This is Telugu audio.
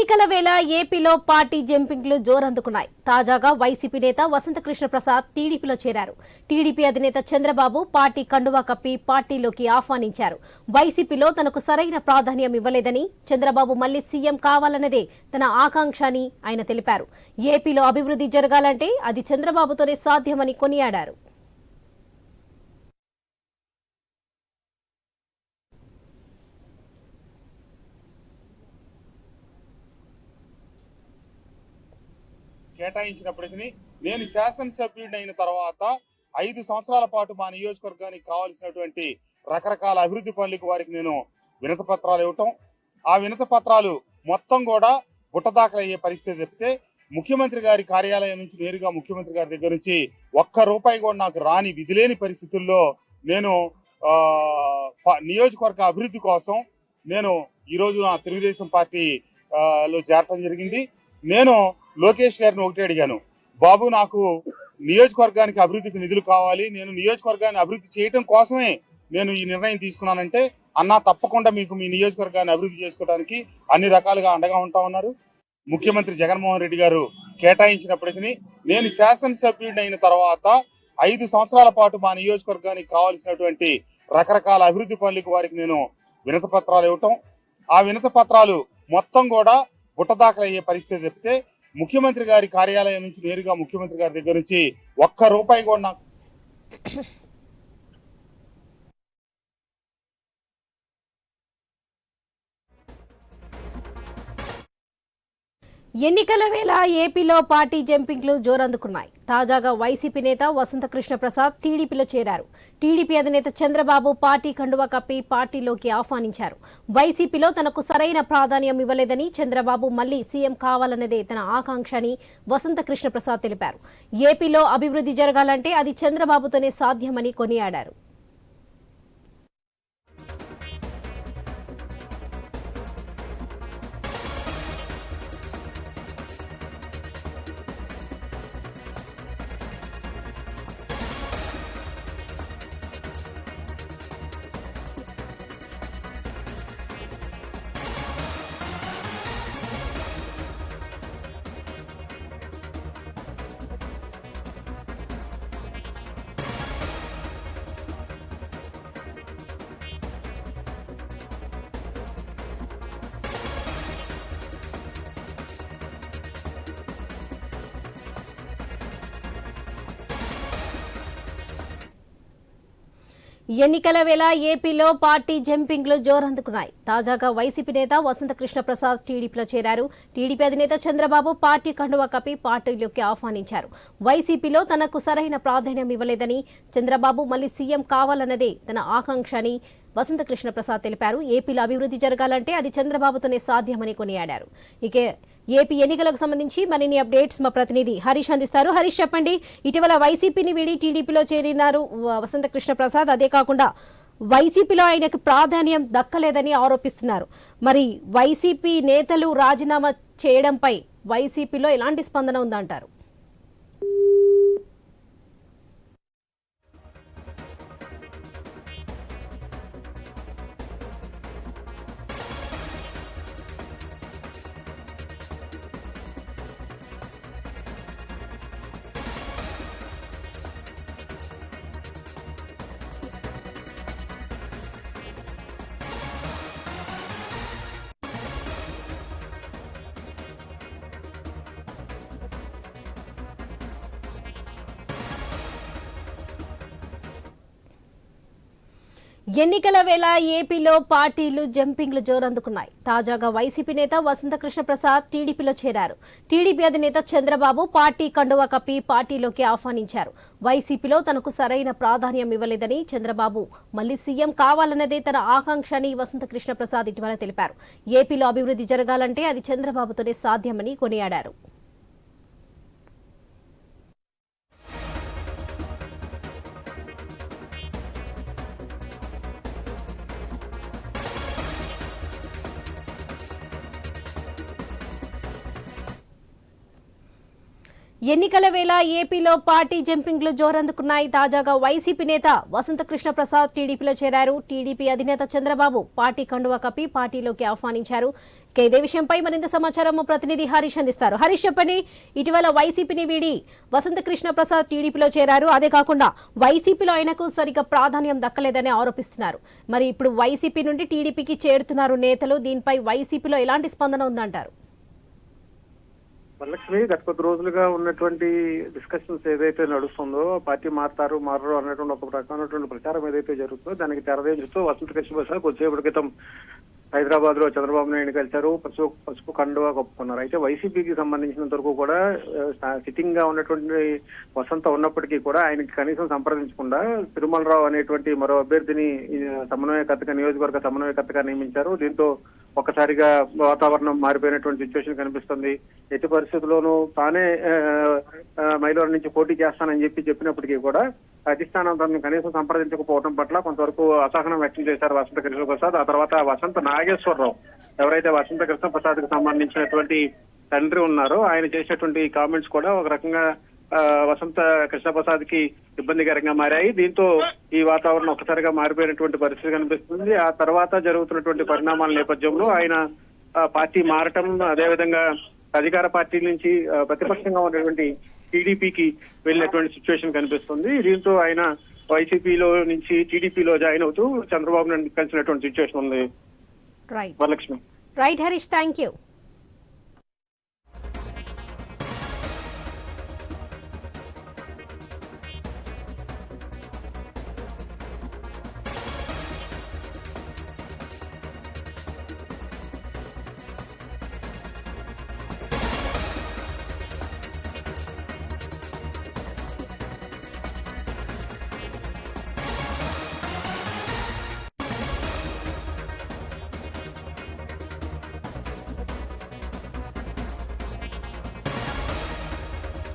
ఎన్నికల వేళ ఏపీలో పార్టీ జంపింగ్లు జోరందుకున్నాయి. తాజాగా వైసీపీ నేత వసంతకృష్ణ ప్రసాద్ టీడీపీలో చేరారు. టీడీపీ అధినేత చంద్రబాబు పార్టీ కండువా కప్పి పార్టీలోకి ఆహ్వానించారు. వైసీపీలో తనకు సరైన ప్రాధాన్యం ఇవ్వలేదని, చంద్రబాబు మళ్లీ సీఎం కావాలన్నదే తన ఆకాంక్ష అని ఆయన తెలిపారు. ఏపీలో అభివృద్ధి జరగాలంటే అది చంద్రబాబుతోనే సాధ్యమని కొనియాడారు. కేటాయించినప్పటికీ నేను శాసనసభ్యుడైన తర్వాత 5 సంవత్సరాల పాటు మా నియోజకవర్గానికి కావాల్సినటువంటి రకరకాల అభివృద్ధి పనులకు వారికి నేను వినతి పత్రాలు ఇవ్వటం, ఆ వినతి పత్రాలు మొత్తం కూడా బుట్టదాఖలయ్యే పరిస్థితి తప్పితే ముఖ్యమంత్రి గారి కార్యాలయం నుంచి నేరుగా ముఖ్యమంత్రి గారి దగ్గర నుంచి ఒక్క రూపాయి కూడా నాకు రాని విధిలేని పరిస్థితుల్లో నేను నియోజకవర్గ అభివృద్ధి కోసం నేను ఈరోజు నా తెలుగుదేశం పార్టీలో చేరటం జరిగింది. నేను లోకేష్ గారిని ఒకటే అడిగాను, బాబు నాకు నియోజకవర్గానికి అభివృద్ధికి నిధులు కావాలి, నేను నియోజకవర్గాన్ని అభివృద్ధి చేయడం కోసమే నేను ఈ నిర్ణయం తీసుకున్నానంటే, అన్నా తప్పకుండా మీకు మీ నియోజకవర్గాన్ని అభివృద్ధి చేసుకోవడానికి అన్ని రకాలుగా అండగా ఉంటా ఉన్నారు. ముఖ్యమంత్రి జగన్మోహన్ రెడ్డి గారు కేటాయించినప్పటికీ నేను శాసనసభ్యుడైన తర్వాత 5 సంవత్సరాల పాటు మా నియోజకవర్గానికి కావాల్సినటువంటి రకరకాల అభివృద్ధి పనులకు వారికి నేను వినతి పత్రాలు ఇవ్వటం, ఆ వినతి పత్రాలు మొత్తం కూడా బుట్టదాఖలయ్యే పరిస్థితి తప్పితే ముఖ్యమంత్రి గారి కార్యాలయం నుంచి నేరుగా ముఖ్యమంత్రి గారి దగ్గర నుంచి ఒక్క రూపాయి కూడా నాకు ఎన్నికల వేళ ఏపీలో పార్టీ జంపింగ్లు జోరందుకున్నాయి. తాజాగా వైసీపీ నేత వసంతకృష్ణ ప్రసాద్ టీడీపీలో చేరారు. టీడీపీ అధినేత చంద్రబాబు పార్టీ కండువా కప్పి పార్టీలోకి ఆహ్వానించారు. వైసీపీలో తనకు సరైన ప్రాధాన్యం ఇవ్వలేదని, చంద్రబాబు మళ్లీ సీఎం కావాలన్నదే తన ఆకాంక్ష అని వసంతకృష్ణ ప్రసాద్ తెలిపారు. ఏపీలో అభివృద్ధి జరగాలంటే అది చంద్రబాబుతోనే సాధ్యమని కొనియాడారు. ఎన్నికల వేళ ఏపీలో పార్టీ జంపింగ్లు జోరందుకున్నాయి. తాజాగా వైసీపీ నేత వసంతకృష్ణ ప్రసాద్ టీడీపీలో చేరారు. టీడీపీ అధినేత చంద్రబాబు పార్టీ కండువా కప్పి పార్టీలోకి ఆహ్వానించారు. వైసీపీలో తనకు సరైన ప్రాధాన్యం ఇవ్వలేదని, చంద్రబాబు మళ్లీ సీఎం కావాలన్నదే తన ఆకాంక్ష అని వసంతకృష్ణ ప్రసాద్ తెలిపారు. ఏపీలో అభివృద్ధి జరగాలంటే అది చంద్రబాబుతోనే సాధ్యమని కొనియాడారు. ఇక ఏపీ ఎన్నికలకు సంబంధించి మరిన్ని అప్డేట్స్ మా ప్రతినిధి హరీష్ అందిస్తారు. హరీష్, చెప్పండి, ఇటీవల వైసీపీని వీడి టీడీపీలో చేరినారు వసంతకృష్ణ ప్రసాద్. అదే కాకుండా వైసీపీలో ఆయనకు ప్రాధాన్యం దక్కలేదని ఆరోపిస్తున్నారు. మరి వైసీపీ నేతలు రాజీనామా చేయడంపై వైసీపీలో ఎలాంటి స్పందన ఉందంటారు? ఎన్నికల వేళ ఏపీలో పార్టీలు జంపింగ్లు జోరందుకున్నాయి. తాజాగా వైసీపీ నేత వసంతకృష్ణ ప్రసాద్ టీడీపీలో చేరారు. టీడీపీ అధినేత చంద్రబాబు పార్టీ కండువా కప్పి పార్టీలోకి ఆహ్వానించారు. వైసీపీలో తనకు సరైన ప్రాధాన్యం ఇవ్వలేదని, చంద్రబాబు మళ్లీ సీఎం కావాలన్నదే తన ఆకాంక్ష అని వసంతకృష్ణ ప్రసాద్ ఇటీవల తెలిపారు. ఏపీలో అభివృద్ధి జరగాలంటే అది చంద్రబాబుతోనే సాధ్యమని కొనియాడారు. ఎన్నికల వేళ ఏపీలో పార్టీ జంపింగ్లు జోరందుకున్నాయి. తాజాగా వైసీపీ నేత వసంత కృష్ణ ప్రసాద్ టీడీపీలో చేరారు. టీడీపీ అధినేత చంద్రబాబు పార్టీ కండువా కప్పి పార్టీలోకి ఆహ్వానించారు. ఇదే విషయంపై మరింత సమాచారం ప్రతినిధి హరీష్ అందిస్తారు. హరీష్ చెప్పండి, ఇటీవల వైసీపీని వీడి వసంత కృష్ణ ప్రసాద్ టీడీపీలో చేరారు. అదే కాకుండా వైసీపీలో ఆయనకు సరిగ్గా ప్రాధాన్యం దక్కలేదని ఆరోపిస్తున్నారు. మరి ఇప్పుడు వైసీపీ నుండి టీడీపీకి చేరుతున్నారు నేతలు. దీనిపై వైసీపీలో ఎలాంటి స్పందన ఉందంటారు? వరలక్ష్మి, గత కొద్ది రోజులుగా ఉన్నటువంటి డిస్కషన్స్ ఏదైతే నడుస్తుందో, పార్టీ మారరు అన్నటువంటి ఒక రకమైనటువంటి ప్రచారం ఏదైతే జరుగుతుందో దానికి తెరదేంచుతూ వసంత కృష్ణ ప్రసాద్ కొద్దిసేపటి క్రితం హైదరాబాద్ లో చంద్రబాబు నాయుడు కలిశారు. పసుపు కండువా కప్పుకున్నారు. అయితే వైసీపీకి సంబంధించినంత వరకు కూడా సిట్టింగ్ గా ఉన్నటువంటి వసంత ఉన్నప్పటికీ కూడా ఆయనకి కనీసం సంప్రదించకుండా తిరుమలరావు అనేటువంటి మరో అభ్యర్థిని సమన్వయకర్తగా, నియోజకవర్గ సమన్వయకర్తగా నియమించారు. దీంతో ఒక్కసారిగా వాతావరణం మారిపోయినటువంటి సిచ్యువేషన్ కనిపిస్తుంది. ఎట్టి పరిస్థితుల్లోనూ తానే మైలవరం నుంచి పోటీ చేస్తానని చెప్పినప్పటికీ కూడా అధిష్టానం తనను కనీసం సంప్రదించకపోవడం పట్ల కొంతవరకు అసహనం వ్యక్తం చేశారు వసంత కృష్ణ ప్రసాద్. ఆ తర్వాత వసంత నాగేశ్వరరావు, ఎవరైతే వసంత కృష్ణ ప్రసాద్ కి సంబంధించినటువంటి తండ్రి ఉన్నారో, ఆయన చేసినటువంటి కామెంట్స్ కూడా ఒక రకంగా వసంత కృష్ణ ప్రసాద్ కి ఇబ్బందికరంగా మారాయి. దీంతో ఈ వాతావరణం ఒక్కసారిగా మారిపోయినటువంటి పరిస్థితి కనిపిస్తుంది. ఆ తర్వాత జరుగుతున్నటువంటి పరిణామాల నేపథ్యంలో ఆయన పార్టీ మారటం, అదేవిధంగా అధికార పార్టీ నుంచి ప్రతిపక్షంగా ఉన్నటువంటి టీడీపీకి వెళ్ళినటువంటి సిచ్యువేషన్ కనిపిస్తుంది. దీంతో ఆయన వైసీపీలో నుంచి టీడీపీలో జాయిన్ అవుతూ చంద్రబాబు నాయుడు కలిసినటువంటి సిచ్యువేషన్ ఉంది. Right Varalakshmi. Right Harish, thank you.